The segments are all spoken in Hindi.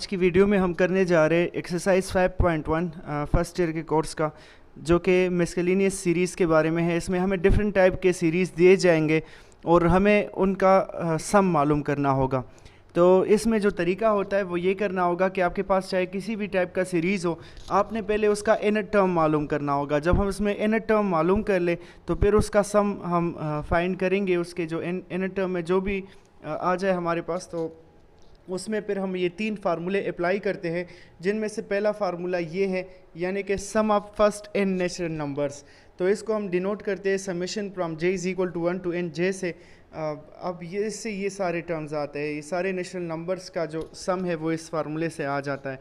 आज की वीडियो में हम करने जा रहे हैं एक्सरसाइज 5.1 फर्स्ट ईयर के कोर्स का, जो कि मिससेलेनियस सीरीज़ के बारे में है। इसमें हमें डिफरेंट टाइप के सीरीज़ दिए जाएंगे और हमें उनका सम मालूम करना होगा। तो इसमें जो तरीका होता है वो ये करना होगा कि आपके पास चाहे किसी भी टाइप का सीरीज़ हो, आपने पहले उसका इनर टर्म मालूम करना होगा। जब हम उसमें इनर टर्म मालूम कर ले तो फिर उसका सम हम फाइंड करेंगे। उसके जो इनर टर्म में जो भी आ जाए हमारे पास, तो उसमें फिर हम ये 3 फार्मूले अप्लाई करते हैं, जिनमें से पहला फार्मूला ये है, यानी कि sum of first n natural numbers. तो इसको हम डिनोट करते हैं summation from j is equal to 1 to n j से। अब ये इससे ये सारे टर्म्स आते हैं, ये सारे नेचुरल नंबर्स का जो सम है वो इस फार्मूले से आ जाता है,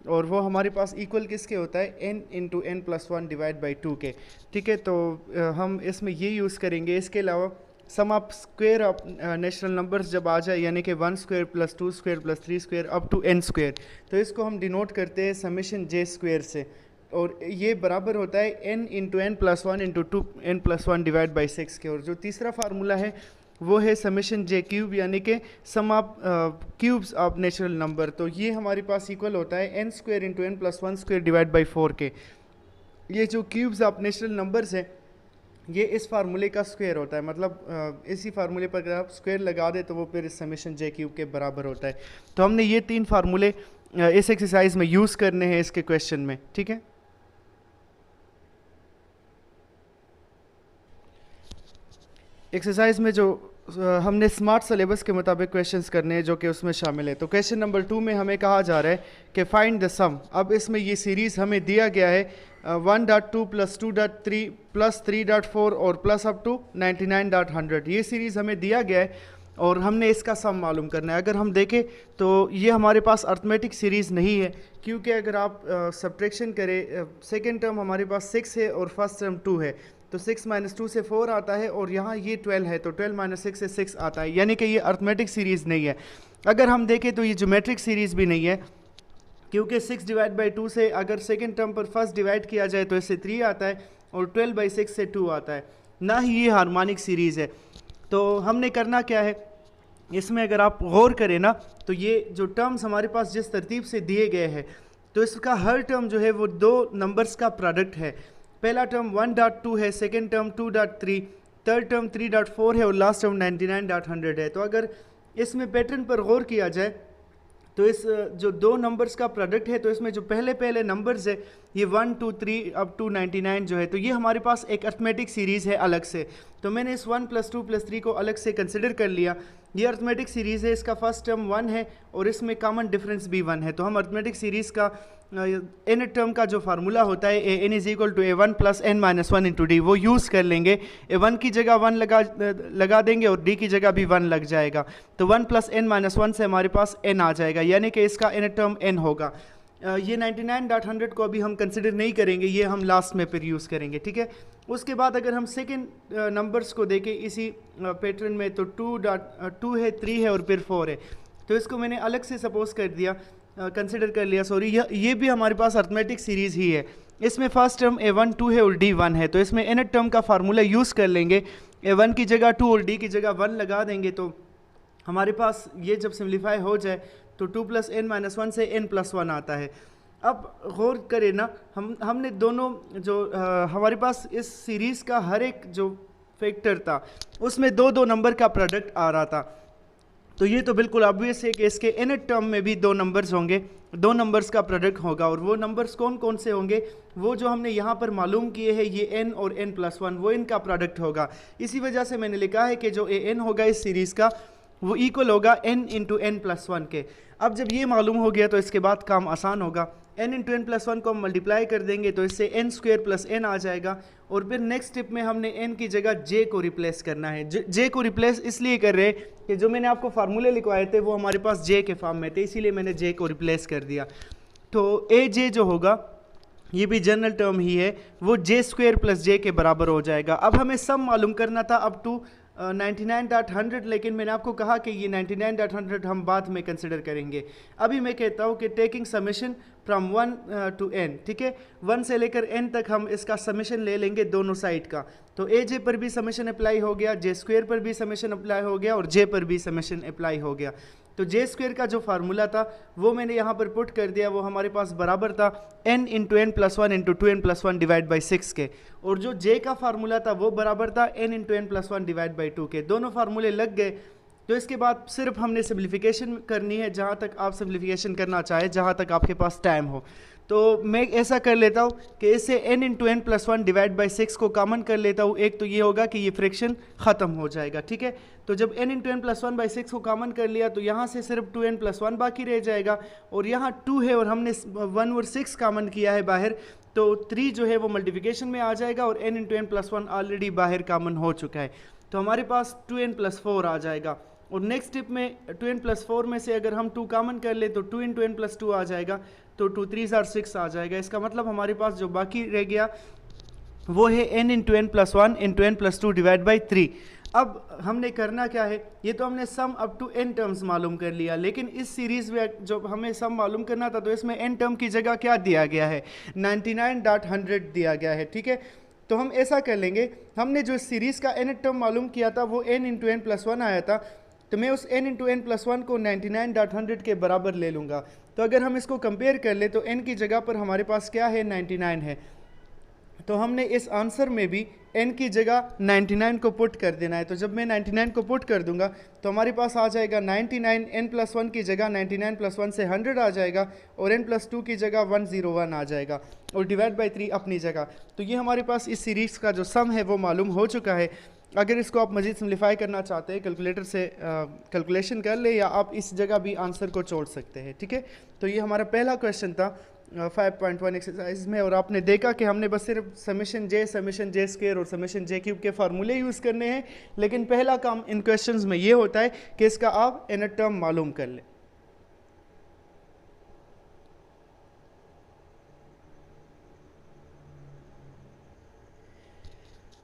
और वो हमारे पास इक्वल किसके होता है, n into n plus 1 divide by 2 के। ठीक है, तो हम इसमें ये यूज़ करेंगे। इसके अलावा sum of square of natural numbers जब आ जाए, यानी कि 1 square plus 2 square plus 3 square up to n square, तो इसको हम डिनोट करते हैं समेशन j स्क्वायर से, और ये बराबर होता है n into n plus 1 into 2 n plus 1 divide by 6 के। और जो तीसरा फार्मूला है वो है समेशन j क्यूब, यानी कि sum of cubes of natural number. तो ये हमारे पास इक्वल होता है n square into n plus 1 square divide by 4 के। ये जो क्यूब्स ऑफ नेचुरल नंबर्स हैं ये इस फार्मूले का स्क्वायर होता है, मतलब इसी फार्मूले पर अगर आप स्क्वायर लगा दे तो वो फिर इस समेशन j क्यूब के बराबर होता है। तो हमने ये 3 फार्मूले इस एक्सरसाइज में यूज़ करने हैं इसके क्वेश्चन में। ठीक है, एक्सरसाइज में जो हमने स्मार्ट सिलेबस के मुताबिक क्वेश्चंस करने हैं जो कि उसमें शामिल है। तो क्वेश्चन नंबर 2 में हमें कहा जा रहा है कि फाइंड द सम। अब इसमें ये सीरीज़ हमें दिया गया है 1.2 प्लस 2.3 प्लस 3.4 और प्लस अप टू 99.100। ये सीरीज़ हमें दिया गया है और हमने इसका सम मालूम करना है। अगर हम देखें तो ये हमारे पास अर्थमेटिक सीरीज़ नहीं है, क्योंकि अगर आप सब्ट्रैक्शन करें, सेकेंड टर्म हमारे पास 6 है और फर्स्ट टर्म 2 है, तो 6 माइनस 2 से 4 आता है, और यहाँ ये 12 है तो 12 माइनस 6 से 6 आता है, यानी कि ये अर्थमेटिक सीरीज़ नहीं है। अगर हम देखें तो ये ज्योमेट्रिक सीरीज़ भी नहीं है, क्योंकि 6 डिवाइड बाई 2 से अगर सेकेंड टर्म पर फर्स्ट डिवाइड किया जाए तो इससे 3 आता है, और 12 बाई 6 से 2 आता है, ना ही ये हार्मोनिक सीरीज़ है। तो हमने करना क्या है, इसमें अगर आप गौर करें ना, तो ये जो टर्म्स हमारे पास जिस तरतीब से दिए गए हैं, तो इसका हर टर्म जो है वो 2 नंबर्स का प्रोडक्ट है। पहला टर्म 1.2 है, सेकेंड टर्म 2.3, थर्ड टर्म 3.4 है और लास्ट टर्म 99.100 है। तो अगर इसमें पैटर्न पर गौर किया जाए तो इस जो 2 नंबर्स का प्रोडक्ट है, तो इसमें जो पहले नंबर्स है ये 1 2 3 अप टू 99 जो है, तो ये हमारे पास एक अर्थमेटिक सीरीज़ है अलग से। तो मैंने इस 1 प्लस 2 प्लस 3 को अलग से कंसिडर कर लिया। ये अर्थमेटिक सीरीज़ है, इसका फर्स्ट टर्म 1 है और इसमें कॉमन डिफरेंस भी 1 है। तो हम अर्थमेटिक सीरीज़ का एन टर्म का जो फार्मूला होता है N is equal to a1 plus n minus 1 into D, वो यूज़ कर लेंगे। a1 की जगह 1 लगा देंगे और d की जगह भी 1 लग जाएगा, तो 1 प्लस n माइनस 1 से हमारे पास n आ जाएगा, यानी कि इसका एन टर्म n होगा। ये 99.100 को अभी हम कंसिडर नहीं करेंगे, ये हम लास्ट में फिर यूज़ करेंगे। ठीक है, उसके बाद अगर हम सेकेंड नंबर्स को देखें इसी पैटर्न में, तो 2 है, 3 है और फिर 4 है, तो इसको मैंने अलग से सपोज कर दिया, कंसिडर कर लिया, सॉरी, ये भी हमारे पास अर्थमेटिक सीरीज़ ही है। इसमें फर्स्ट टर्म a1 2 है और d 1 है, तो इसमें nth टर्म का फार्मूला यूज़ कर लेंगे। a1 की जगह 2 और d की जगह 1 लगा देंगे, तो हमारे पास ये जब सिम्प्लीफाई हो जाए तो 2 प्लस n माइनस 1 से n प्लस 1 आता है। अब गौर करें ना, हमने दोनों जो हमारे पास इस सीरीज़ का हर एक जो फैक्टर था उसमें 2 नंबर का प्रोडक्ट आ रहा था, तो ये तो बिल्कुल ऑब्वियस है कि इसके nth टर्म में भी 2 नंबर्स होंगे, 2 नंबर्स का प्रोडक्ट होगा। और वो नंबर्स कौन कौन से होंगे, वो जो हमने यहाँ पर मालूम किए हैं, ये n और n प्लस 1, वो इनका प्रोडक्ट होगा। इसी वजह से मैंने लिखा है कि जो an होगा इस सीरीज़ का वो इक्वल होगा n इंटू n प्लस 1 के। अब जब ये मालूम हो गया तो इसके बाद काम आसान होगा। n इंटू n प्लस 1 को हम मल्टीप्लाई कर देंगे तो इससे n स्क्वायर प्लस n आ जाएगा, और फिर नेक्स्ट स्टेप में हमने n की जगह j को रिप्लेस करना है। j को रिप्लेस इसलिए कर रहे हैं कि जो मैंने आपको फार्मूले लिखवाए थे वो हमारे पास j के फॉर्म में थे, इसीलिए मैंने j को रिप्लेस कर दिया। तो aj जो होगा ये भी जनरल टर्म ही है, वो j स्क्वायर प्लस j के बराबर हो जाएगा। अब हमें सम मालूम करना था अप टू 99.100, लेकिन मैंने आपको कहा कि ये 99.100 हम बाद में कंसिडर करेंगे। अभी मैं कहता हूँ कि taking summation from 1 to n, ठीक है। 1 से लेकर n तक हम इसका समेशन ले लेंगे दोनों साइड का। तो ए जे पर भी समेशन अप्लाई हो गया, जे स्क्वेयर पर भी समेशन अप्लाई हो गया और जे पर भी समेशन अप्लाई हो गया। तो जे स्क्वेयर का जो फार्मूला था वो मैंने यहाँ पर पुट कर दिया, वो हमारे पास बराबर था n into N plus one into 2n plus 1 divide by 6 के। और जो जे का फार्मूला था वो बराबर था n into N plus 1 divide by 2 के। दोनों फार्मूले लग गए। तो इसके बाद सिर्फ हमने सिम्प्लिफिकेशन करनी है, जहाँ तक आप सिम्प्लिफिकेशन करना चाहें, जहाँ तक आपके पास टाइम हो। तो मैं ऐसा कर लेता हूँ कि इससे n into N plus 1 divide by 6 को कॉमन कर लेता हूँ। एक तो ये होगा कि ये फ्रैक्शन ख़त्म हो जाएगा, ठीक है। तो जब n into N plus 1 by 6 को कॉमन कर लिया तो यहाँ से सिर्फ 2n प्लस 1 बाकी रह जाएगा, और यहाँ 2 है और हमने 1 और 6 कॉमन किया है बाहर, तो 3 जो है वो मल्टीप्लिकेशन में आ जाएगा और n into N plus 1 already बाहर कॉमन हो चुका है। तो हमारे पास 2n प्लस 4 आ जाएगा। और नेक्स्ट स्टेप में 2n प्लस 4 में से अगर हम 2 कॉमन कर ले तो 2 इंटू एन प्लस 2 आ जाएगा, तो 2 3 6 आ जाएगा। इसका मतलब हमारे पास जो बाकी रह गया वो है n into N plus 1 into N plus 2 divide by 3। अब हमने करना क्या है, ये तो हमने sum up to n terms मालूम कर लिया, लेकिन इस सीरीज़ में जो हमें सम मालूम करना था तो इसमें n टर्म की जगह क्या दिया गया है, 99.100 दिया गया है, ठीक है। तो हम ऐसा कर लेंगे, हमने जो सीरीज़ का n टर्म मालूम किया था वो n इंटू एन प्लस 1 आया था, तो मैं उस n इंटू एन प्लस 1 को 99.100 के बराबर ले लूँगा। तो अगर हम इसको कंपेयर कर ले तो n की जगह पर हमारे पास क्या है, 99 है। तो हमने इस आंसर में भी n की जगह 99 को पुट कर देना है। तो जब मैं 99 को पुट कर दूंगा तो हमारे पास आ जाएगा 99, n प्लस 1 की जगह 99 प्लस 1 से 100 आ जाएगा, और n प्लस 2 की जगह 101 आ जाएगा, और डिवाइड बाई 3 अपनी जगह। तो ये हमारे पास इस सीरीज़ का जो सम है वो मालूम हो चुका है। अगर इसको आप मज़ीद सिम्प्लीफाई करना चाहते हैं कैलकुलेटर से कैलकुलेशन कर ले, या आप इस जगह भी आंसर को छोड़ सकते हैं, ठीक है। तो ये हमारा पहला क्वेश्चन था 5.1 एक्सरसाइज में, और आपने देखा कि हमने बस सिर्फ समेशन जे स्क्वायर और समेशन जे क्यूब के फार्मूले यूज़ करने हैं, लेकिन पहला काम इन क्वेश्चंस में ये होता है कि इसका आप n टर्म मालूम कर लें।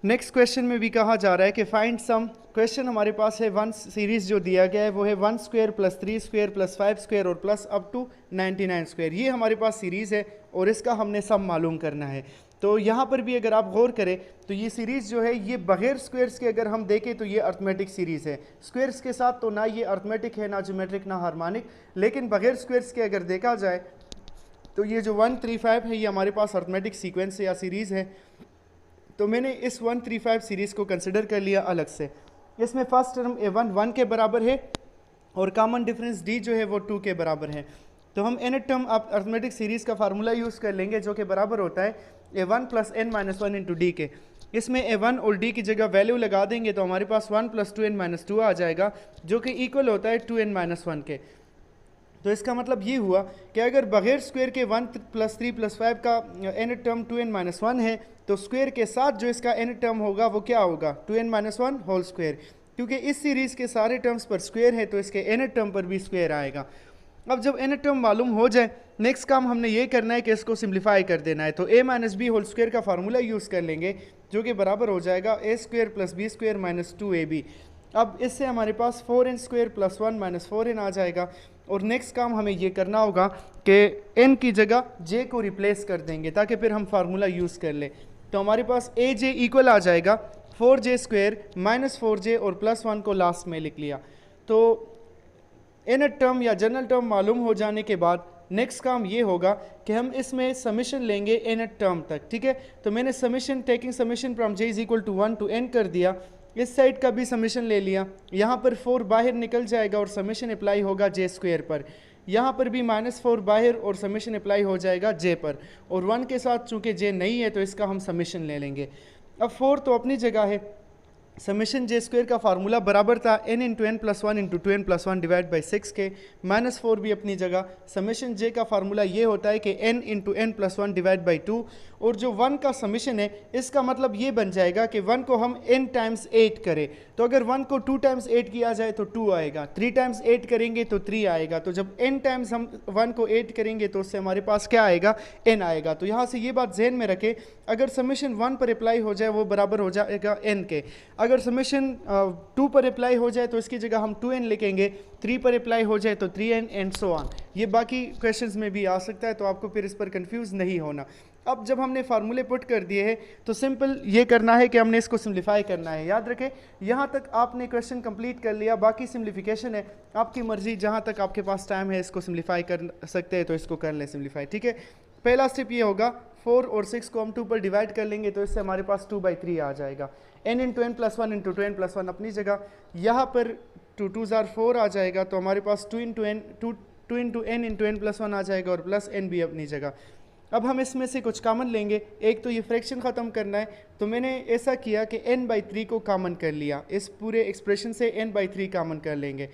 नेक्स्ट क्वेश्चन में भी कहा जा रहा है कि फाइंड सम। क्वेश्चन हमारे पास है 1 सीरीज़ जो दिया गया है वो है 1 square plus 3 square plus 5 square और प्लस अप टू 99 स्क्वायर। ये हमारे पास सीरीज़ है और इसका हमने सम मालूम करना है। तो यहाँ पर भी अगर आप गौर करें तो ये सीरीज़ जो है ये बगैर स्क्वायर्स के अगर हम देखें तो ये अर्थमेटिक सीरीज़ है। स्क्वायर्स के साथ तो ना ये अर्थमेटिक है, ना ज्योमेट्रिक, ना हार्मोनिक, लेकिन बगैर स्क्वायर्स के अगर देखा जाए तो ये जो 135 है ये हमारे पास अर्थमेटिक सीक्वेंस या सीरीज़ है। तो मैंने इस 135 सीरीज़ को कंसिडर कर लिया अलग से। इसमें फर्स्ट टर्म a1 1 के बराबर है और कॉमन डिफरेंस d जो है वो 2 के बराबर है। तो हम n टर्म आप अर्थमेटिक सीरीज़ का फार्मूला यूज़ कर लेंगे जो कि बराबर होता है a1 plus n minus 1 into D के। इसमें a1 और d की जगह वैल्यू लगा देंगे तो हमारे पास 1 प्लस 2n माइनस 2 आ जाएगा, जो कि इक्वल होता है 2n माइनस 1 के। तो इसका मतलब ये हुआ कि अगर बगैर स्क्वायर के 1 प्लस 3 प्लस 5 का n टर्म 2n माइनस 1 है, तो स्क्वायर के साथ जो इसका n टर्म होगा वो क्या होगा, 2n माइनस 1 होल स्क्वायर। क्योंकि इस सीरीज़ के सारे टर्म्स पर स्क्वायर है तो इसके n टर्म पर भी स्क्वायर आएगा। अब जब n टर्म मालूम हो जाए, नेक्स्ट काम हमने ये करना है कि इसको सिम्प्लीफाई कर देना है। तो a minus B whole square का फार्मूला यूज़ कर लेंगे जो कि बराबर हो जाएगा a square plus B square minus 2ab। अब इससे हमारे पास 4n square plus 1 minus 4n आ जाएगा। और नेक्स्ट काम हमें ये करना होगा कि n की जगह j को रिप्लेस कर देंगे ताकि फिर हम फार्मूला यूज़ कर लें। तो हमारे पास ए जे इक्वल आ जाएगा 4j स्क्वायर माइनस 4j और प्लस 1 को लास्ट में लिख लिया। तो n टर्म या जनरल टर्म मालूम हो जाने के बाद नेक्स्ट काम ये होगा कि हम इसमें समेशन लेंगे n टर्म तक, ठीक है। तो मैंने summation taking summation from j is equal to 1 to n कर दिया। इस साइड का भी समेशन ले लिया, यहाँ पर 4 बाहर निकल जाएगा और समेशन अप्लाई होगा j स्क्वायर पर। यहाँ पर भी -4 बाहर और समेशन अप्लाई हो जाएगा j पर, और 1 के साथ चूँकि j नहीं है तो इसका हम समेशन ले लेंगे। अब 4 तो अपनी जगह है, समेशन जे स्क्वायर का फार्मूला बराबर था n into N plus 1 into 2n plus 1 divide by 6 के। -4 भी अपनी जगह, समेशन जे का फार्मूला ये होता है कि n into N plus 1 divide by 2, और जो 1 का समेशन है इसका मतलब ये बन जाएगा कि 1 को हम n टाइम्स 8 करें। तो अगर 1 को 2 टाइम्स 8 किया जाए तो 2 आएगा, 3 टाइम्स 8 करेंगे तो 3 आएगा। तो जब n टाइम्स हम 1 को 8 करेंगे तो उससे हमारे पास क्या आएगा, n आएगा। तो यहाँ से ये बात जहन में रखें, अगर समेशन 1 पर अप्लाई हो जाए वो बराबर हो जाएगा n के। अगर समेशन 2 पर अप्लाई हो जाए तो इसकी जगह हम 2n लिखेंगे, 3 पर अप्लाई हो जाए तो 3n एंड सो ऑन। ये बाकी क्वेश्चंस में भी आ सकता है, तो आपको फिर इस पर कंफ्यूज नहीं होना। अब जब हमने फार्मूले पुट कर दिए हैं तो सिंपल ये करना है कि हमने इसको सिंप्लीफाई करना है। याद रखें यहाँ तक आपने क्वेश्चन कंप्लीट कर लिया, बाकी सिंप्लीफिकेशन है आपकी मर्जी, जहाँ तक आपके पास टाइम है इसको सिंप्लीफाई कर सकते हैं तो इसको कर लें सिंप्लीफाई। ठीक है, पहला स्टेप ये होगा 4 और 6 को हम 2 पर डिवाइड कर लेंगे तो इससे हमारे पास 2/3 आ जाएगा। n into N plus one into 2n plus 1 अपनी जगह, यहाँ पर 2 2 4 आ जाएगा तो हमारे पास 2 into n into N plus 1 आ जाएगा और प्लस n भी अपनी जगह। अब हम इसमें से कुछ कॉमन लेंगे, एक तो ये फ्रैक्शन ख़त्म करना है, तो मैंने ऐसा किया कि n/3 को कॉमन कर लिया, इस पूरे एक्सप्रेशन से n/3 कॉमन कर लेंगे।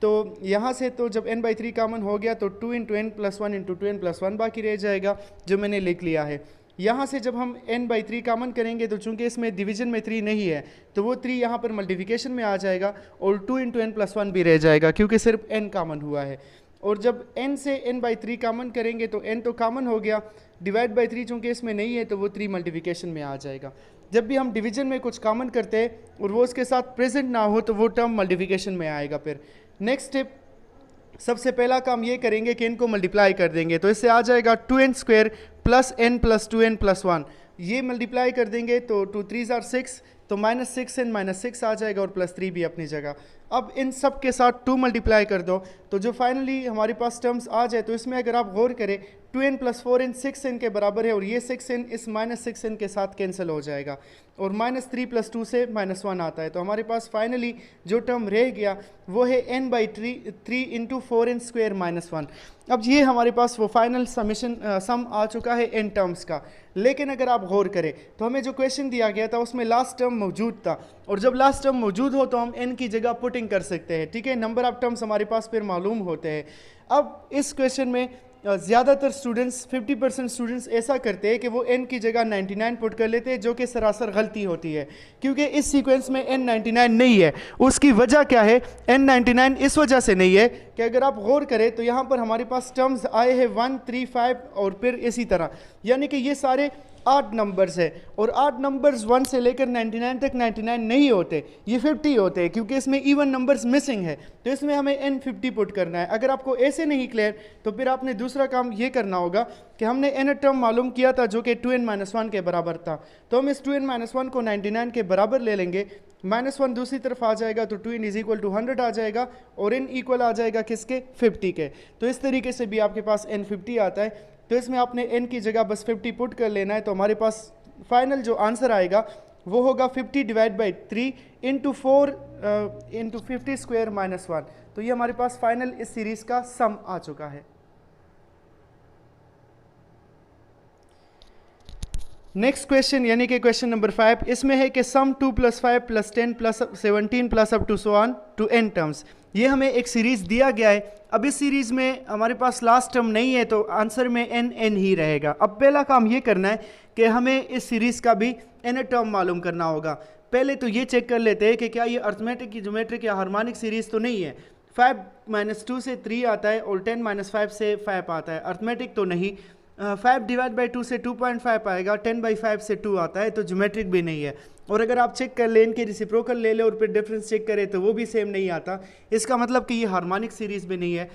तो यहाँ से तो जब n/3 कॉमन हो गया तो 2 into N plus 1 into 2n plus 1 बाकी रह जाएगा जो मैंने लिख लिया है। यहाँ से जब हम n/3 कॉमन करेंगे तो चूंकि इसमें डिवीजन में 3 नहीं है तो वो 3 यहाँ पर मल्टीप्लिकेशन में आ जाएगा और 2 इंटू एन प्लस 1 भी रह जाएगा क्योंकि सिर्फ n कॉमन हुआ है। और जब n से n/3 कॉमन करेंगे तो n तो कॉमन हो गया, डिवाइड बाई 3 चूँकि इसमें नहीं है तो वो 3 मल्टीप्लिकेशन में आ जाएगा। जब भी हम डिवीजन में कुछ कॉमन करते हैं और वो उसके साथ प्रेजेंट ना हो तो वो टर्म मल्टीप्लिकेशन में आएगा। फिर नेक्स्ट स्टेप, सबसे पहला काम ये करेंगे कि इनको मल्टीप्लाई कर देंगे, तो इससे आ जाएगा 2n² plus n plus 2n plus 1, ये मल्टीप्लाई कर देंगे तो 2 3 6 तो -6n -6 आ जाएगा और प्लस 3 भी अपनी जगह। अब इन सब के साथ 2 मल्टीप्लाई कर दो तो जो फाइनली हमारे पास टर्म्स आ जाए तो इसमें अगर आप गौर करें 2n प्लस 4n 6n के बराबर है और ये 6n इस -6n के साथ कैंसिल हो जाएगा और -3 प्लस 2 से -1 आता है। तो हमारे पास फाइनली जो टर्म रह गया वो है n/3 इंटू 4n² -1। अब ये हमारे पास वो फाइनल सम आ चुका है n टर्म्स का। लेकिन अगर आप गौर करें तो हमें जो क्वेश्चन दिया गया था उसमें लास्ट टर्म मौजूद था, और जब लास्ट टर्म मौजूद हो तो हम n की जगह पुटिंग कर सकते हैं। ठीक है, नंबर ऑफ टर्म्स हमारे पास फिर मालूम होते हैं। अब इस क्वेश्चन में ज़्यादातर स्टूडेंट्स 50% स्टूडेंट्स ऐसा करते हैं कि वो n की जगह 99 पुट कर लेते हैं, जो कि सरासर गलती होती है क्योंकि इस सीक्वेंस में n 99 नहीं है। उसकी वजह क्या है? n 99 इस वजह से नहीं है कि अगर आप गौर करें तो यहाँ पर हमारे पास टर्म्स आए हैं 1 3 5 और फिर इसी तरह, यानी कि ये सारे 8 नंबर्स है और 8 नंबर्स 1 से लेकर 99 तक 99 नहीं होते, ये 50 होते हैं क्योंकि इसमें इवन नंबर्स मिसिंग है, तो इसमें हमें n 50 पुट करना है। अगर आपको ऐसे नहीं क्लियर तो फिर आपने दूसरा काम ये करना होगा कि हमने n टर्म मालूम किया था जो कि 2n-1 के बराबर था, तो हम इस 2n-1 को 99 के बराबर ले लेंगे, -1 दूसरी तरफ आ जाएगा तो 2n = 100 आ जाएगा और n इक्वल आ जाएगा किसके? 50 के। तो इस तरीके से भी आपके पास n 50 आता है, तो इसमें आपने n की जगह बस 50 पुट कर लेना है। तो हमारे पास फाइनल जो आंसर आएगा वो होगा 50 डिवाइड बाई 3 इंटू 4 इंटू 50² -1। तो ये हमारे पास फाइनल इस सीरीज का सम आ चुका है। नेक्स्ट क्वेश्चन यानी कि क्वेश्चन नंबर 5, इसमें है कि sum 2 + 5 + 10 + 17 + up to so on to n terms. ये हमें एक सीरीज दिया गया है। अब इस सीरीज में हमारे पास लास्ट टर्म नहीं है तो आंसर में n ही रहेगा। अब पहला काम ये करना है कि हमें इस सीरीज का भी n टर्म मालूम करना होगा। पहले तो ये चेक कर लेते हैं कि क्या ये अर्थमेटिक की ज्योमेट्रिक या हार्मोनिक सीरीज तो नहीं है। 5 - 2 से 3 आता है और 10 - 5 से 5 आता है, अर्थमेटिक तो नहीं। 5 डिवाइड बाई 2 से 2.5 आएगा, 10/5 से 2 आता है, तो ज्योमेट्रिक भी नहीं है। और अगर आप चेक कर लें इनके रेसिप्रोकल ले लें और फिर डिफरेंस चेक करें तो वो भी सेम नहीं आता, इसका मतलब कि ये हार्मोनिक सीरीज़ भी नहीं है।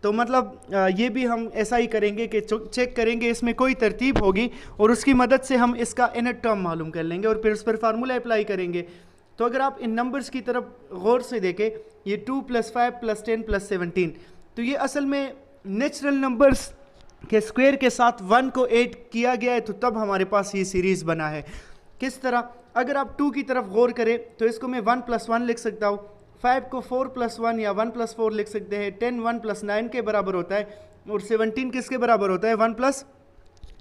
तो मतलब ये भी हम ऐसा ही करेंगे कि चेक करेंगे इसमें कोई तरतीब होगी और उसकी मदद से हम इसका n टर्म मालूम कर लेंगे और फिर उस पर फार्मूला अप्लाई करेंगे। तो अगर आप इन नंबर्स की तरफ गौर से देखें, ये 2 + 5 + 10 + 17, तो ये असल में नेचुरल नंबर्स के स्क्वायर के साथ 1 को ऐड किया गया है, तो तब हमारे पास ये सीरीज़ बना है। किस तरह? अगर आप 2 की तरफ गौर करें तो इसको मैं 1 + 1 लिख सकता हूँ, 5 को 4 + 1 या 1 + 4 लिख सकते हैं, 10 1 + 9 के बराबर होता है और 17 किसके बराबर होता है? 1 +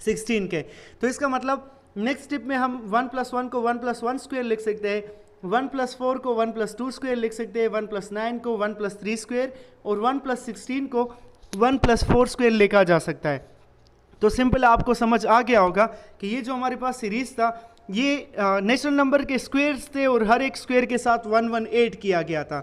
16 के। तो इसका मतलब नेक्स्ट स्टेप में हम 1 + 1 को 1 + 1² लिख सकते हैं, 1 + 4 को 1 + 2² लिख सकते हैं, 1 + 9 को 1 + 3² और 1 + 16 को 1 + 4² लिखा जा सकता है। तो सिंपल आपको समझ आ गया होगा कि ये जो हमारे पास सीरीज़ था ये नेचुरल नंबर के स्क्वेयर्स थे और हर एक स्क्वेयर के साथ 1 1 ऐड किया गया था।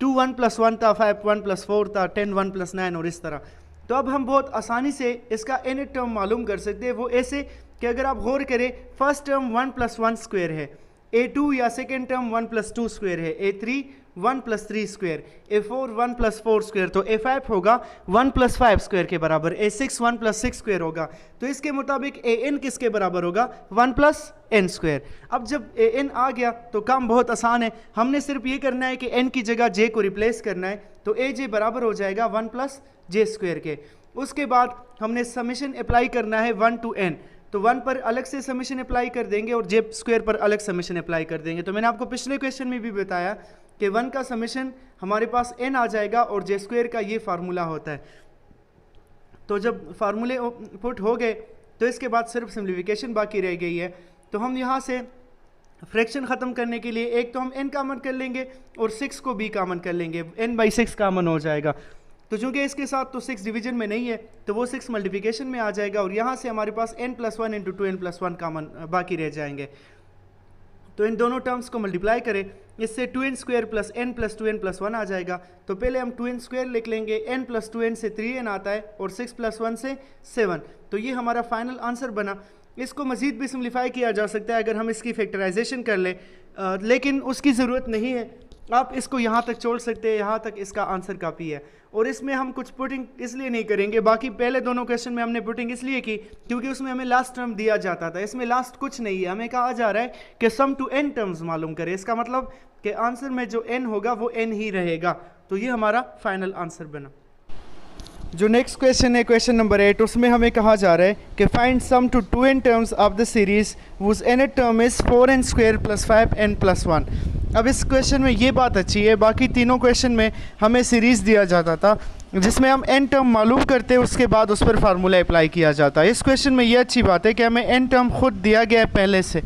2 1 + 1 था, 5 1 + 4 था, 10 1 + 9 और इस तरह। तो अब हम बहुत आसानी से इसका n टर्म मालूम कर सकते हैं, वो ऐसे कि अगर आप गौर करें फर्स्ट टर्म 1 + 1² है, A2 या सेकेंड टर्म 1 + 2 स्क्वायर है, A3 1 + 3 स्क्वायर, A4 1 + 4 स्क्वायर, तो A5 होगा 1 + 5 स्क्वायर के बराबर, A6 1 + 6 स्क्वायर होगा। तो इसके मुताबिक AN किसके बराबर होगा? 1 + n स्क्वायर। अब जब AN आ गया तो काम बहुत आसान है, हमने सिर्फ ये करना है कि n की जगह j को रिप्लेस करना है, तो AJ बराबर हो जाएगा 1 + j स्क्वायर के। उसके बाद हमने समेशन अप्लाई करना है 1 to n, तो 1 पर अलग से समेशन अप्लाई कर देंगे और j स्क्वायर पर अलग समेशन अप्लाई कर देंगे। तो मैंने आपको पिछले क्वेश्चन में भी बताया कि 1 का समेशन हमारे पास n आ जाएगा और j स्क्वायर का ये फार्मूला होता है। तो जब फार्मूले पुट हो गए तो इसके बाद सिर्फ सिम्प्लिफिकेशन बाकी रह गई है। तो हम यहाँ से फ्रैक्शन ख़त्म करने के लिए एक तो हम n कामन कर लेंगे और 6 को भी कामन कर लेंगे, n/6 कामन हो जाएगा। तो चूंकि इसके साथ तो 6 डिवीजन में नहीं है तो वो 6 मल्टीप्लिकेशन में आ जाएगा और यहाँ से हमारे पास n + 1 × 2n + 1 कामन बाकी रह जाएंगे। तो इन दोनों टर्म्स को मल्टीप्लाई करें, इससे 2n² + n + 2n + 1 आ जाएगा। तो पहले हम 2n² लिख लेंगे, n + 2n से 3n आता है और 6 + 1 से 7। तो ये हमारा फाइनल आंसर बना। इसको मज़ीद भी सिम्प्लीफाई किया जा सकता है अगर हम इसकी फैक्टराइजेशन कर लें, लेकिन उसकी ज़रूरत नहीं है। आप इसको यहाँ तक छोड़ सकते हैं, यहाँ तक इसका आंसर काफ़ी है। और इसमें हम कुछ पुटिंग इसलिए नहीं करेंगे, बाकी पहले दोनों क्वेश्चन में हमने पुटिंग इसलिए की क्योंकि उसमें हमें लास्ट टर्म दिया जाता था, इसमें लास्ट कुछ नहीं है। हमें कहा जा रहा है कि सम टू n टर्म्स मालूम करें, इसका मतलब कि आंसर में जो n होगा वो n ही रहेगा। तो ये हमारा फाइनल आंसर बना। जो नेक्स्ट क्वेश्चन है क्वेश्चन नंबर 8, उसमें हमें कहा जा रहा है कि find sum to 2n terms of the series whose nth term is 4n² + 5n + 1। अब इस क्वेश्चन में ये बात अच्छी है, बाकी तीनों क्वेश्चन में हमें सीरीज़ दिया जाता था जिसमें हम n टर्म मालूम करते हैं, उसके बाद उस पर फार्मूला अप्लाई किया जाता है। इस क्वेश्चन में ये अच्छी बात है कि हमें n टर्म खुद दिया गया है पहले से,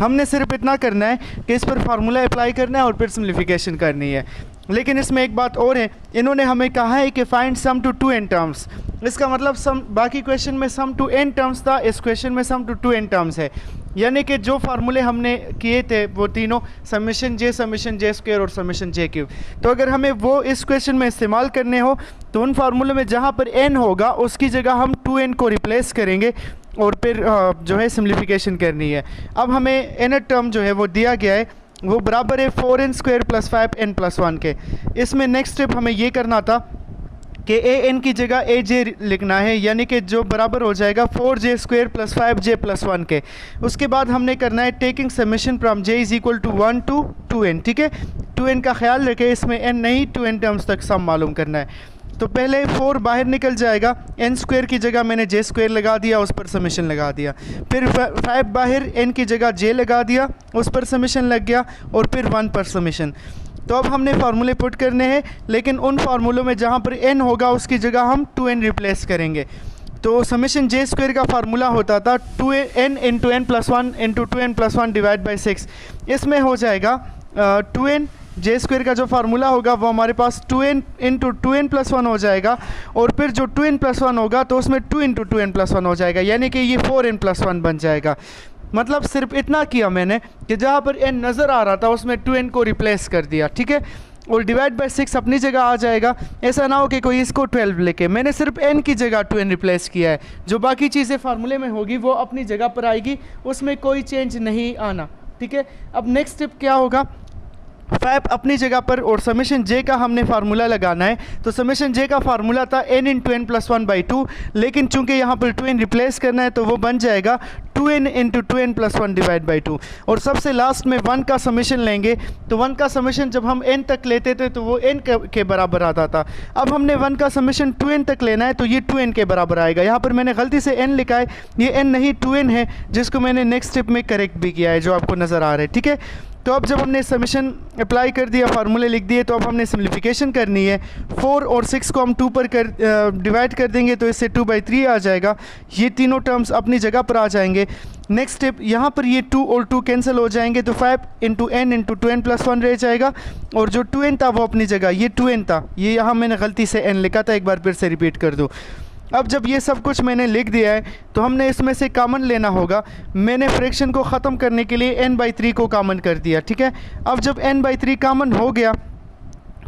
हमने सिर्फ इतना करना है कि इस पर फार्मूला अप्लाई करना है और फिर सिम्प्लिफिकेशन करनी है। लेकिन इसमें एक बात और है, इन्होंने हमें कहा है कि find sum to 2n terms, इसका मतलब सम बाकी क्वेश्चन में सम टू n टर्म्स था, इस क्वेश्चन में सम टू 2n टर्म्स है। यानी कि जो फार्मूले हमने किए थे वो तीनों समेशन j स्क्वायर और समेशन j³। तो अगर हमें वो इस क्वेश्चन में इस्तेमाल करने हो तो उन फार्मूले में जहाँ पर n होगा उसकी जगह हम 2n को रिप्लेस करेंगे और फिर जो है सिम्प्लिफिकेशन करनी है। अब हमें nth टर्म जो है वो दिया गया है, वो बराबर है 4n² + 5n + 1 के। इसमें नेक्स्ट स्टेप हमें ये करना था कि an की जगह aj लिखना है, यानी कि जो बराबर हो जाएगा 4j² + 5j + 1 के। उसके बाद हमने करना है taking summation from j = 1 to 2n, ठीक है। 2n का ख्याल रखें, इसमें n नहीं 2n टर्म्स तक सम मालूम करना है। तो पहले 4 बाहर निकल जाएगा, n² की जगह मैंने j² लगा दिया, उस पर समेशन लगा दिया। फिर 5 बाहर, n की जगह j लगा दिया, उस पर समेशन लग गया और फिर 1 पर समेशन। तो अब हमने फार्मूले पुट करने हैं, लेकिन उन फार्मूलों में जहाँ पर n होगा उसकी जगह हम 2n रिप्लेस करेंगे। तो समेशन j² का फार्मूला होता था 2n × n + 1 × 2n + 1 / 6। इसमें हो जाएगा 2n, j² का जो फार्मूला होगा वो हमारे पास 2n × 2n + 1 हो जाएगा और फिर जो 2n + 1 होगा तो उसमें 2 × 2n + 1 हो जाएगा, यानी कि ये 4n + 1 बन जाएगा। मतलब सिर्फ इतना किया मैंने कि जहाँ पर n नज़र आ रहा था उसमें 2n को रिप्लेस कर दिया, ठीक है। और / 6 अपनी जगह आ जाएगा। ऐसा ना हो कि कोई इसको 12 लिखे, मैंने सिर्फ n की जगह 2n रिप्लेस किया है। जो बाकी चीज़ें फार्मूले में होगी वो अपनी जगह पर आएगी, उसमें कोई चेंज नहीं आना, ठीक है। अब नेक्स्ट स्टेप क्या होगा, 5 अपनी जगह पर और समेशन j का हमने फार्मूला लगाना है। तो समेशन j का फार्मूला था n × n + 1/2, लेकिन चूंकि यहाँ पर 2n रिप्लेस करना है तो वो बन जाएगा 2n × 2n + 1 / 2। और सबसे लास्ट में 1 का समेशन लेंगे, तो 1 का समेशन जब हम n तक लेते थे तो वो n के बराबर आता था। अब हमने 1 का समेशन 2n तक लेना है तो ये 2n के बराबर आएगा। यहाँ पर मैंने गलती से n लिखा है, ये n नहीं 2n है, जिसको मैंने नेक्स्ट स्टेप में करेक्ट भी किया है, जो आपको नज़र आ रहा है, ठीक है। तो अब जब हमने समेशन अप्लाई कर दिया, फार्मूले लिख दिए, तो अब हमने सिम्प्लिफिकेशन करनी है। 4 और 6 को हम 2 पर डिवाइड कर देंगे तो इससे 2/3 आ जाएगा। ये तीनों टर्म्स अपनी जगह पर आ जाएंगे। नेक्स्ट स्टेप, यहाँ पर ये 2 और 2 कैंसिल हो जाएंगे तो 5 × n × 2n + 1 रह जाएगा और जो 2n था वो अपनी जगह, ये 2n था, ये यहाँ मैंने गलती से n लिखा था, एक बार फिर से रिपीट कर दूँ। अब जब ये सब कुछ मैंने लिख दिया है तो हमने इसमें से कॉमन लेना होगा। मैंने फ्रैक्शन को ख़त्म करने के लिए n/3 को कॉमन कर दिया, ठीक है। अब जब n/3 कॉमन हो गया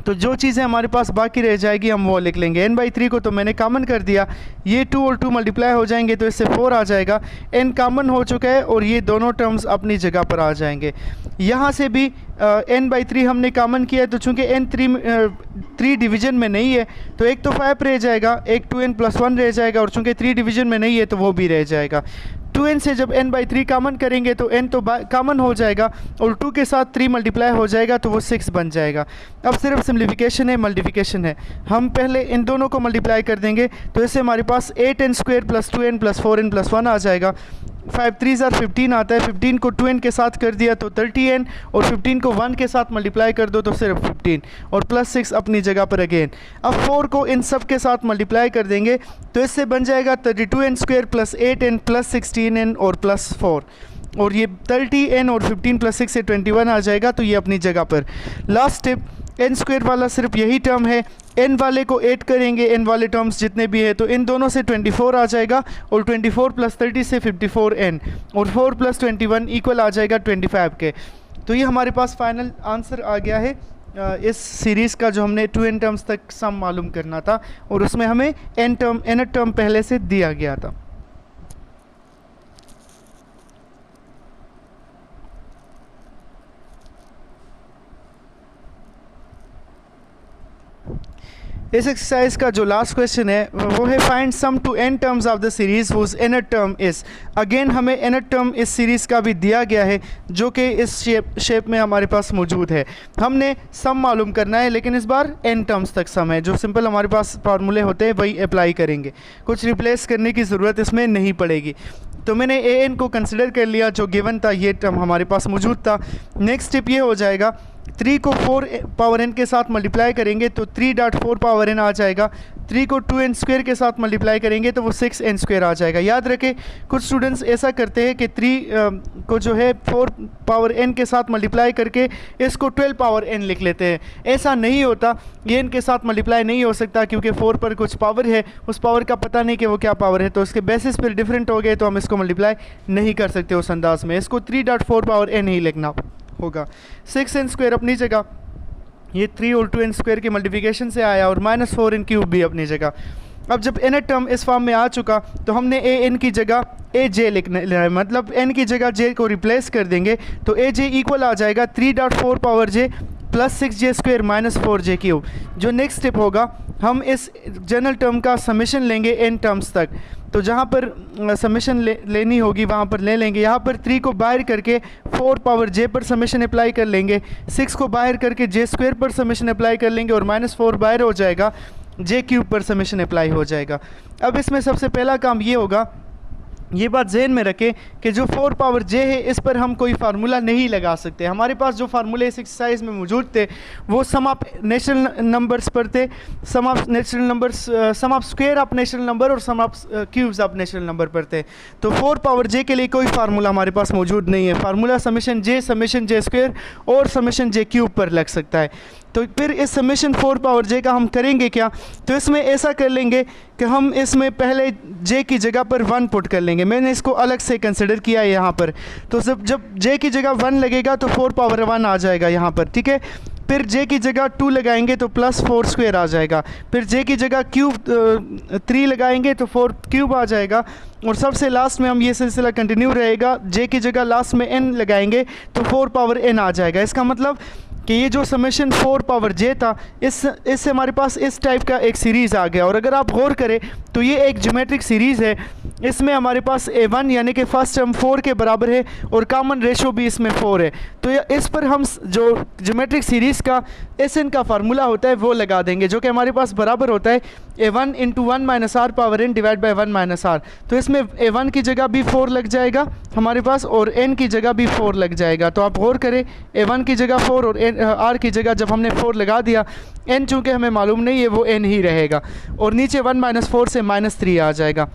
तो जो चीज़ें हमारे पास बाकी रह जाएगी हम वो लिख लेंगे। n/3 को तो मैंने कॉमन कर दिया, ये 2 और 2 मल्टीप्लाई हो जाएंगे तो इससे 4 आ जाएगा। n कॉमन हो चुका है और ये दोनों टर्म्स अपनी जगह पर आ जाएंगे। यहाँ से भी n/3 हमने कॉमन किया है, तो चूँकि n 3 डिवीज़न में नहीं है तो एक तो 5 रह जाएगा, एक 2n+1 रह जाएगा, और चूँकि 3 डिवीज़न में नहीं है तो वो भी रह जाएगा। 2n से जब n/3 कॉमन करेंगे तो n तो कॉमन हो जाएगा और 2 के साथ 3 मल्टीप्लाई हो जाएगा तो वो 6 बन जाएगा। अब सिर्फ सिम्प्लिफिकेशन है, मल्टीप्लिकेशन है। हम पहले इन दोनों को मल्टीप्लाई कर देंगे तो इससे हमारे पास 8n² + 2n + 4n + 1 आ जाएगा। 5 3 are 15 आता है, 15 को 2n के साथ कर दिया तो 30n, और 15 को 1 के साथ मल्टीप्लाई कर दो तो सिर्फ 15, और +6 अपनी जगह पर अगेन। अब 4 को इन सब के साथ मल्टीप्लाई कर देंगे तो इससे बन जाएगा 32n² + 8n + 16n और +4, और ये 30n और 15 + 6 से 21 आ जाएगा, तो ये अपनी जगह पर। लास्ट स्टेप, n² वाला सिर्फ यही टर्म है, n वाले को 8 करेंगे, n वाले टर्म्स जितने भी है तो इन दोनों से 24 आ जाएगा, और 24 + 30 से 54n, और 4 + 21 इक्वल आ जाएगा 25 के। तो ये हमारे पास फाइनल आंसर आ गया है इस सीरीज़ का, जो हमने 2n टर्म्स तक सम मालूम करना था, और उसमें हमें n टर्म पहले से दिया गया था। इस एक्सरसाइज का जो लास्ट क्वेश्चन है वो है find sum to n terms of the series whose nth term is. Again हमें nth टर्म इस सीरीज़ का भी दिया गया है जो कि इस शेप में हमारे पास मौजूद है। हमने सम मालूम करना है, लेकिन इस बार n टर्म्स तक सम है। जो सिंपल हमारे पास फार्मूले होते हैं वही अप्लाई करेंगे, कुछ रिप्लेस करने की ज़रूरत इसमें नहीं पड़ेगी। तो मैंने an को कंसिडर कर लिया, जो गिवन था ये टर्म हमारे पास मौजूद था। नेक्स्ट स्टेप ये हो जाएगा, 3 को 4n के साथ मल्टीप्लाई करेंगे तो 3.4n आ जाएगा। 3 को 2n² के साथ मल्टीप्लाई करेंगे तो वो 6n² आ जाएगा। याद रखें, कुछ स्टूडेंट्स ऐसा करते हैं कि 3 को जो है 4n के साथ मल्टीप्लाई करके इसको 12n लिख लेते हैं। ऐसा नहीं होता, ये n के साथ मल्टीप्लाई नहीं हो सकता, क्योंकि 4 पर कुछ पावर है, उस पावर का पता नहीं कि वो क्या पावर है, तो उसके बेसिस पर डिफरेंट हो गए तो हम इसको मल्टीप्लाई नहीं कर सकते उस अंदाज में। इसको 3.4n ही लिखना होगा। 6n² अपनी जगह, ये 3 और 2n² के मल्टीप्लिकेशन से आया, और -4n³ भी अपनी जगह। अब जब nth टर्म इस फॉर्म में आ चुका तो हमने an की जगह aj लिखना है, मतलब n की जगह j को रिप्लेस कर देंगे तो aj इक्वल आ जाएगा 3.4j + 6j² - 4j³। जो नेक्स्ट स्टेप होगा, हम इस जनरल टर्म का समेशन लेंगे n टर्म्स तक। तो जहाँ पर समेशन लेनी होगी वहाँ पर ले लेंगे। यहाँ पर 3 को बाहर करके 4j पर समेशन अप्लाई कर लेंगे, 6 को बाहर करके j² पर समेशन अप्लाई कर लेंगे, और -4 बाहर हो जाएगा, j³ पर समेशन अप्लाई हो जाएगा। अब इसमें सबसे पहला काम ये होगा, ये बात जहन में रखें कि जो 4j है इस पर हम कोई फार्मूला नहीं लगा सकते। हमारे पास जो फार्मूले इस एक्सरसाइज में मौजूद थे वो सम ऑफ नेचुरल नंबर्स पर थे, sum of natural numbers, sum of square of natural number और sum of cubes of natural number पर थे। तो 4j के लिए कोई फार्मूला हमारे पास मौजूद नहीं है। फार्मूला समेशन j² और समेशन j³ पर लग सकता है। तो फिर इस समेशन 4j का हम करेंगे क्या, तो इसमें ऐसा कर लेंगे कि हम इसमें पहले j की जगह पर 1 पुट कर लेंगे। मैंने इसको अलग से कंसिडर किया है यहाँ पर। तो जब j की जगह 1 लगेगा तो 4 आ जाएगा यहाँ पर, ठीक है। फिर j की जगह 2 लगाएंगे तो +4² आ जाएगा। फिर j की जगह 3 लगाएंगे तो 4³ आ जाएगा। और सबसे लास्ट में हम ये सिलसिला कंटिन्यू रहेगा, j की जगह लास्ट में n लगाएंगे तो 4n आ जाएगा। इसका मतलब कि ये जो समेशन 4j था इससे हमारे पास इस टाइप का एक सीरीज़ आ गया। और अगर आप गौर करें तो ये एक ज्योमेट्रिक सीरीज़ है, इसमें हमारे पास a1 यानी कि फर्स्ट टर्म 4 के बराबर है और कॉमन रेशो भी इसमें 4 है। तो इस पर हम जो ज्योमेट्रिक सीरीज़ का SN का फार्मूला होता है वो लगा देंगे, जो कि हमारे पास बराबर होता है a1 × 1 - r⁻n / 1 - r। तो इसमें a1 की जगह भी 4 लग जाएगा हमारे पास, और n की जगह भी 4 लग जाएगा। तो आप गौर करें, a1 की जगह 4 और r की जगह जब हमने 4 लगा दिया, n चूँकि हमें मालूम नहीं है वो n ही रहेगा, और नीचे 1 - 4 से -3 आ जाएगा।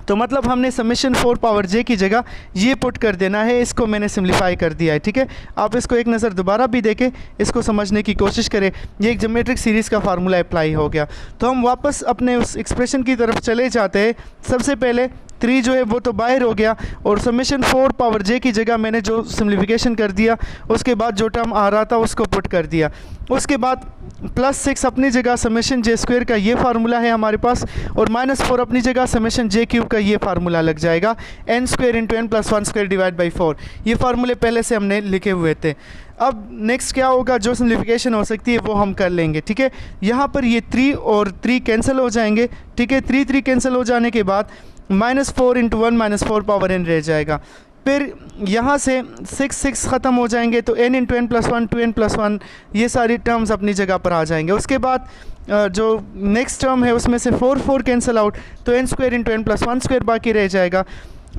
तो मतलब हमने समेशन 4j की जगह ये पुट कर देना है। इसको मैंने सिम्प्लीफाई कर दिया है, ठीक है। आप इसको एक नज़र दोबारा भी देखें, इसको समझने की कोशिश करें। ये एक ज्योमेट्रिक सीरीज़ का फार्मूला अप्लाई हो गया। तो हम वापस अपने उस एक्सप्रेशन की तरफ चले जाते हैं। सबसे पहले 3 जो है वो तो बाहर हो गया, और समेशन 4j की जगह मैंने जो सिम्प्लीफिकेशन कर दिया, उसके बाद जो टर्म आ रहा था उसको पुट कर दिया। उसके बाद +6 अपनी जगह समेशन जे स्क्वायर का ये फार्मूला है हमारे पास, और -4 अपनी जगह समेशन जे क्यूब का ये फार्मूला लग जाएगा, n square into n plus 1 square divide by 4। ये फार्मूले पहले से हमने लिखे हुए थे। अब नेक्स्ट क्या होगा, जो सिम्प्लिफिकेशन हो सकती है वो हम कर लेंगे, ठीक है। यहाँ पर ये 3 और 3 कैंसिल हो जाएंगे, ठीक है। 3 कैंसिल हो जाने के बाद -4 इंटू 1 -4 पावर n रह जाएगा। फिर यहाँ से 6 ख़त्म हो जाएंगे, तो n into n plus 1 2n plus 1 ये सारी टर्म्स अपनी जगह पर आ जाएंगे। उसके बाद जो नेक्स्ट टर्म है उसमें से 4 कैंसिल आउट, तो n square into n plus 1 square बाकी रह जाएगा।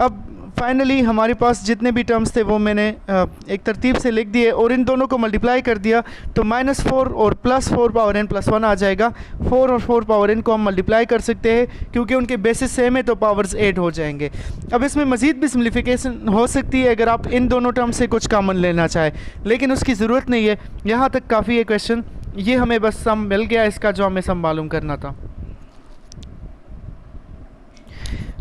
अब फाइनली हमारे पास जितने भी टर्म्स थे वो मैंने एक तरतीब से लिख दिए और इन दोनों को मल्टीप्लाई कर दिया, तो -4 और +4 पावर n प्लस 1 आ जाएगा। 4 और 4 पावर n को हम मल्टीप्लाई कर सकते हैं क्योंकि उनके बेसिस सेम है, तो पावर्स 8 हो जाएंगे। अब इसमें मज़ीद भी सिम्प्लिफिकेशन हो सकती है अगर आप इन दोनों टर्म से कुछ कॉमन लेना चाहें, लेकिन उसकी ज़रूरत नहीं है। यहाँ तक काफ़ी है क्वेश्चन, ये हमें बस सम मिल गया इसका जो हमें सम मालूम करना था।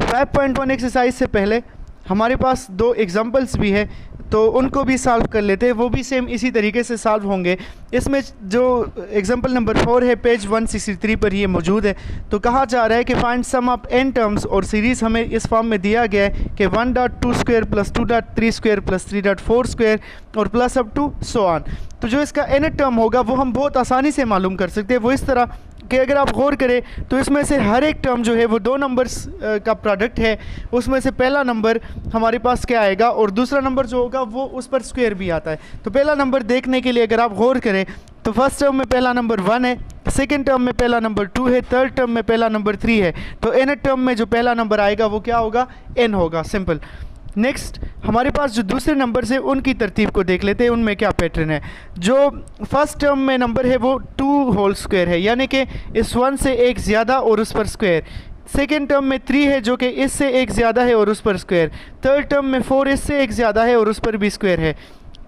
5.1 एक्सरसाइज से पहले हमारे पास 2 एग्जांपल्स भी है, तो उनको भी सॉल्व कर लेते हैं, वो भी सेम इसी तरीके से सॉल्व होंगे। इसमें जो एग्जांपल नंबर 4 है पेज 163 पर ये मौजूद है। तो कहा जा रहा है कि find sum of n terms, और सीरीज़ हमें इस फॉर्म में दिया गया है कि 1.2 square plus 2.3 square plus 3.4 square और plus up to so on. तो जो इसका nth टर्म होगा वो हम बहुत आसानी से मालूम कर सकते हैं। वो इस तरह कि अगर आप गौर करें तो इसमें से हर एक टर्म जो है वो 2 नंबर्स का प्रोडक्ट है। उसमें से पहला नंबर हमारे पास क्या आएगा और दूसरा नंबर जो होगा वो उस पर स्क्वायर भी आता है। तो पहला नंबर देखने के लिए अगर आप गौर करें तो फर्स्ट टर्म में पहला नंबर 1 है, सेकंड टर्म में पहला नंबर 2 है, थर्ड टर्म में पहला नंबर 3 है। तो nth टर्म में जो पहला नंबर आएगा वो क्या होगा, n होगा, सिंपल। नेक्स्ट हमारे पास जो दूसरे नंबर से उनकी तरतीब को देख लेते हैं, उनमें क्या पैटर्न है। जो फर्स्ट टर्म में नंबर है वो 2 होल स्क्वायर है, यानी कि इस 1 से एक ज़्यादा और उस पर स्क्वायर। सेकेंड टर्म में 3 है जो कि इससे एक ज़्यादा है और उस पर स्क्वायर। थर्ड टर्म में 4 इससे एक ज़्यादा है और उस पर भी स्क्वायर है।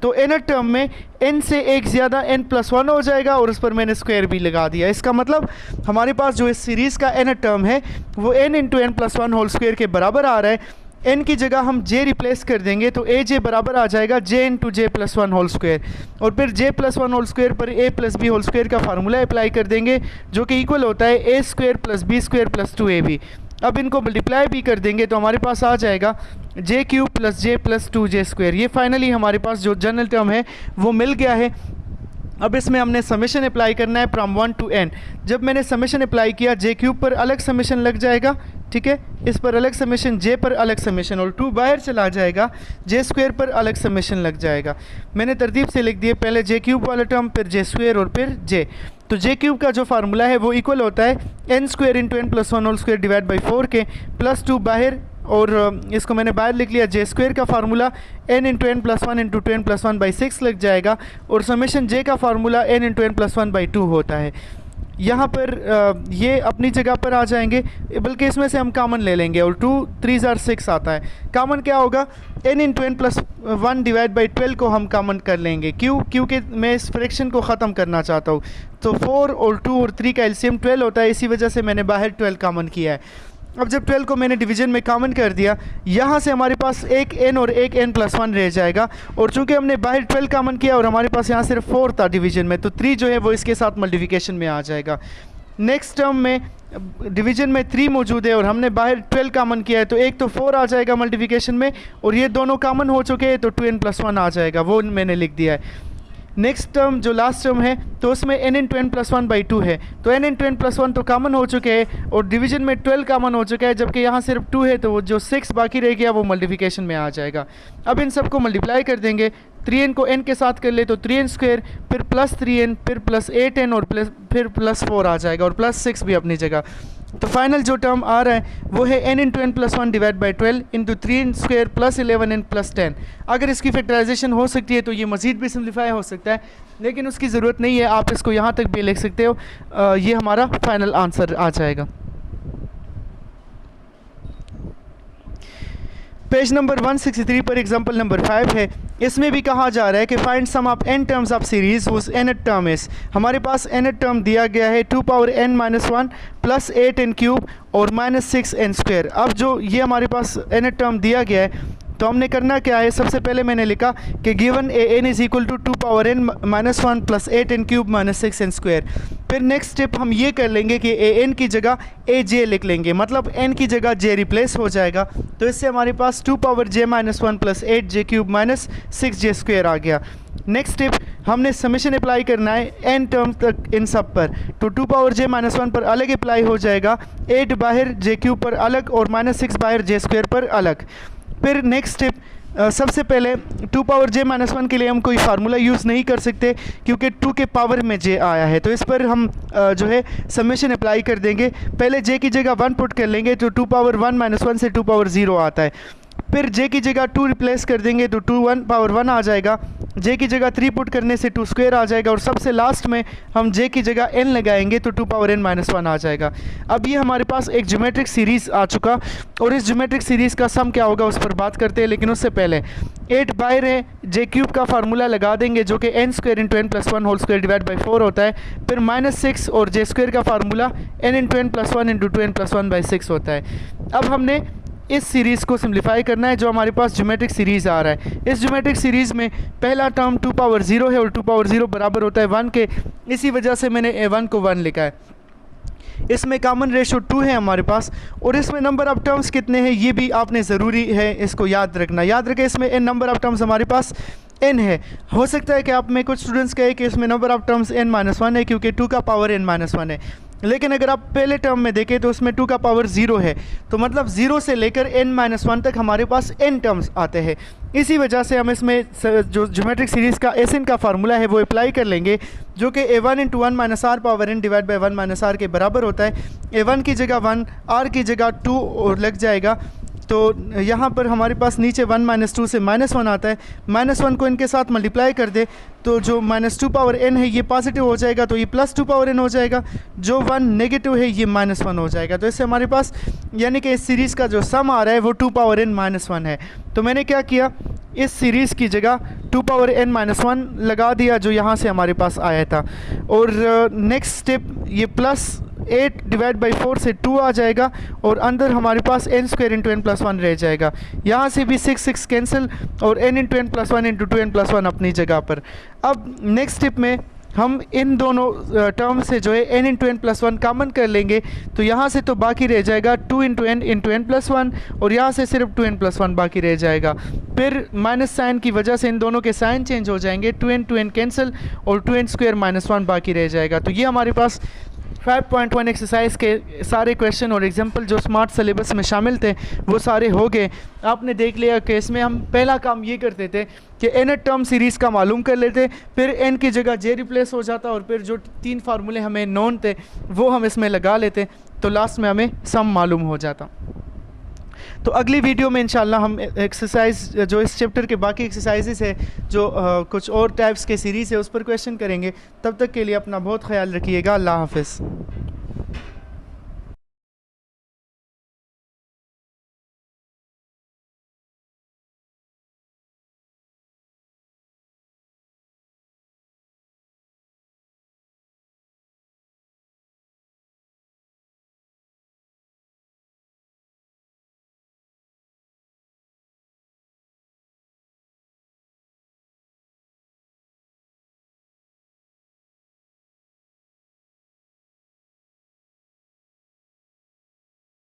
तो nth टर्म में n से एक ज़्यादा n प्लस 1 हो जाएगा और उस पर मैंने स्क्वायर भी लगा दिया। इसका मतलब हमारे पास जो इस सीरीज़ का nth टर्म है वो n into n plus 1 whole square के बराबर आ रहा है। n की जगह हम j रिप्लेस कर देंगे तो a j बराबर आ जाएगा j into j plus 1 whole square, और फिर j प्लस 1 होल स्क्वायर पर a plus B whole square का फार्मूला अप्लाई कर देंगे जो कि इक्वल होता है a square plus B square plus 2ab। अब इनको मल्टीप्लाई भी कर देंगे तो हमारे पास आ जाएगा j cube plus j plus 2j square. ये फाइनली हमारे पास जो जनरल टर्म है वो मिल गया है। अब इसमें हमने समेशन अप्लाई करना है फ्रॉम 1 टू n। जब मैंने समेशन अप्लाई किया j क्यूब पर अलग समेशन लग जाएगा, ठीक है, इस पर अलग समेशन, j पर अलग समेशन, और 2 बाहर चला जाएगा, j स्क्वायर पर अलग समेशन लग जाएगा। मैंने तरतीब से लिख दिए, पहले j क्यूब वाला टर्म, फिर j स्क्वायर और फिर j। तो j क्यूब का जो फार्मूला है वो इक्वल होता है n square into n plus 1 whole square divide by 4 के, प्लस 2 बाहर, और इसको मैंने बाहर लिख लिया j स्क्वायर का formula n into n plus 1 into 2n plus 1 by 6 लग जाएगा, और समेशन j का formula n into n plus 1 by 2 होता है। यहाँ पर ये अपनी जगह पर आ जाएंगे, बल्कि इसमें से हम कॉमन ले लेंगे और 2 3 6 आता है। कॉमन क्या होगा, n into n plus 1 divide by 12 को हम कॉमन कर लेंगे। क्योंकि मैं इस फ्रैक्शन को ख़त्म करना चाहता हूँ। तो 4 और 2 और 3 का एलसीएम 12 होता है, इसी वजह से मैंने बाहर 12 कॉमन किया है। अब जब 12 को मैंने डिवीजन में कॉमन कर दिया, यहाँ से हमारे पास एक n और एक n प्लस 1 रह जाएगा, और चूंकि हमने बाहर 12 कॉमन किया और हमारे पास यहाँ सिर्फ 4 था डिवीजन में, तो 3 जो है वो इसके साथ मल्टीप्लिकेशन में आ जाएगा। नेक्स्ट टर्म में डिवीजन में 3 मौजूद है और हमने बाहर 12 कॉमन किया है, तो एक तो 4 आ जाएगा मल्टीप्लिकेशन में, और ये दोनों कॉमन हो चुके हैं तो 2n प्लस 1 आ जाएगा, वो मैंने लिख दिया है। नेक्स्ट टर्म जो लास्ट टर्म है तो उसमें n into n plus 1 by 2 है, तो n इंटू n प्लस 1 तो कॉमन हो चुके हैं और डिवीजन में 12 कॉमन हो चुका है, जबकि यहाँ सिर्फ 2 है, तो वो जो 6 बाकी रह गया वो मल्टीप्लिकेशन में आ जाएगा। अब इन सबको मल्टीप्लाई कर देंगे, 3n को n के साथ कर ले तो 3n स्क्वायर, फिर प्लस 3n, फिर प्लस 8n और फिर प्लस 4 आ जाएगा, और प्लस 6 भी अपनी जगह। तो फाइनल जो टर्म आ रहा है वो है n into n plus 1 divide by 12 into 3n square plus 11n plus 10। अगर इसकी फैक्टराइजेशन हो सकती है तो ये मज़ीद भी सिम्प्लीफाई हो सकता है, लेकिन उसकी ज़रूरत नहीं है, आप इसको यहाँ तक भी लिख सकते हो। ये हमारा फाइनल आंसर आ जाएगा। पेज नंबर 163 पर एग्जांपल नंबर 5 है। इसमें भी कहा जा रहा है कि find sum of n terms of series whose nth term is. हमारे पास nth टर्म दिया गया है 2 power n minus 1 plus 8n cube और माइनस 6n स्क्वायर। अब जो ये हमारे पास nth टर्म दिया गया है तो हमने करना क्या है, सबसे पहले मैंने लिखा कि given A N is equal to 2 power n minus 1 plus 8n cube minus 6n square. फिर नेक्स्ट स्टेप हम ये कर लेंगे कि ए एन की जगह ए जे लिख लेंगे, मतलब n की जगह j रिप्लेस हो जाएगा। तो इससे हमारे पास 2 power j minus 1 plus 8j cube minus 6j square आ गया। नेक्स्ट स्टेप हमने समेशन अप्लाई करना है n टर्म तक इन सब पर, तो 2 पावर j माइनस 1 पर अलग अप्लाई हो जाएगा, 8 बाहर j क्यूब पर अलग और माइनस 6 बाहर j स्क्वायर पर अलग। फिर नेक्स्ट स्टेप सबसे पहले 2 पावर j माइनस 1 के लिए हम कोई फार्मूला यूज़ नहीं कर सकते क्योंकि 2 के पावर में j आया है, तो इस पर हम जो है समेशन अप्लाई कर देंगे। पहले j की जगह 1 पुट कर लेंगे तो 2 पावर 1 माइनस 1 से 2 पावर 0 आता है। फिर j की जगह 2 रिप्लेस कर देंगे तो 2 1 पावर 1 आ जाएगा, j की जगह 3 पुट करने से 2 स्क्वायर आ जाएगा, और सबसे लास्ट में हम j की जगह n लगाएंगे तो 2 पावर n माइनस 1 आ जाएगा। अब ये हमारे पास एक ज्योमेट्रिक सीरीज़ आ चुका, और इस ज्योमेट्रिक सीरीज़ का सम क्या होगा उस पर बात करते हैं, लेकिन उससे पहले 8 बाहर है, j क्यूब का फार्मूला लगा देंगे जो कि n square into n plus 1 whole square divide by 4 होता है। फिर माइनस 6 और j स्क्वायर का formula n into n plus 1 into 2n plus 1 by 6 होता है। अब हमने इस सीरीज़ को सिंप्लीफाई करना है जो हमारे पास ज्योमेट्रिक सीरीज़ आ रहा है। इस ज्योमेट्रिक सीरीज़ में पहला टर्म 2 पावर 0 है और 2 पावर 0 बराबर होता है 1 के, इसी वजह से मैंने a1 को 1 लिखा है। इसमें कॉमन रेशो 2 है हमारे पास, और इसमें नंबर ऑफ़ टर्म्स कितने हैं ये भी आपने ज़रूरी है इसको याद रखना। याद रखें इसमें n नंबर ऑफ़ टर्म्स हमारे पास n है। हो सकता है कि आप में कुछ स्टूडेंट्स कहे कि इसमें number of terms n minus 1 है क्योंकि 2 का पावर n माइनस 1 है, लेकिन अगर आप पहले टर्म में देखें तो उसमें 2 का पावर 0 है, तो मतलब 0 से लेकर n माइनस 1 तक हमारे पास n टर्म्स आते हैं। इसी वजह से हम इसमें जो ज्योमेट्रिक सीरीज़ का एस एन का फार्मूला है वो अप्लाई कर लेंगे, जो कि a1 into 1 minus R power n divide by 1 minus R के बराबर होता है। a1 की जगह 1, r की जगह 2 और लग जाएगा, तो यहाँ पर हमारे पास नीचे 1 माइनस 2 से माइनस 1 आता है। माइनस 1 को इनके साथ मल्टीप्लाई कर दे तो जो माइनस 2 पावर n है ये पॉजिटिव हो जाएगा, तो ये प्लस 2 पावर n हो जाएगा, जो 1 नेगेटिव है ये माइनस 1 हो जाएगा। तो इससे हमारे पास यानी कि इस सीरीज़ का जो सम आ रहा है वो 2 पावर n माइनस 1 है। तो मैंने क्या किया, इस सीरीज़ की जगह 2 पावर n माइनस 1 लगा दिया जो यहाँ से हमारे पास आया था, और नेक्स्ट स्टेप ये प्लस 8 डिवाइड बाई 4 से 2 आ जाएगा, और अंदर हमारे पास n square into n plus 1 रह जाएगा। यहाँ से भी 6 कैंसिल, और n into n plus 1 into 2n plus 1 अपनी जगह पर। अब नेक्स्ट स्टेप में हम इन दोनों टर्म से जो है n into n plus 1 common कर लेंगे, तो यहाँ से तो बाकी रह जाएगा 2 इंटू n प्लस 1, और यहाँ से सिर्फ 2n प्लस 1 बाकी रह जाएगा। फिर माइनस साइन की वजह से इन दोनों के साइन चेंज हो जाएंगे, 2n कैंसिल, और 2n स्क्वायर माइनस 1 बाकी रह जाएगा। तो ये हमारे पास 5.1 एक्सरसाइज के सारे क्वेश्चन और एग्जाम्पल जो स्मार्ट सिलेबस में शामिल थे वो सारे हो गए। आपने देख लिया कि इसमें हम पहला काम ये करते थे कि n टर्म सीरीज़ का मालूम कर लेते, फिर n की जगह j रिप्लेस हो जाता, और फिर जो 3 फार्मूले हमें नोन थे वो हम इसमें लगा लेते, तो लास्ट में हमें सम मालूम हो जाता। तो अगली वीडियो में इंशाल्लाह हम एक्सरसाइज जो इस चैप्टर के बाकी एक्सरसाइजेस है जो कुछ और टाइप्स के सीरीज़ है उस पर क्वेश्चन करेंगे। तब तक के लिए अपना बहुत ख्याल रखिएगा। अल्लाह हाफ़िज़।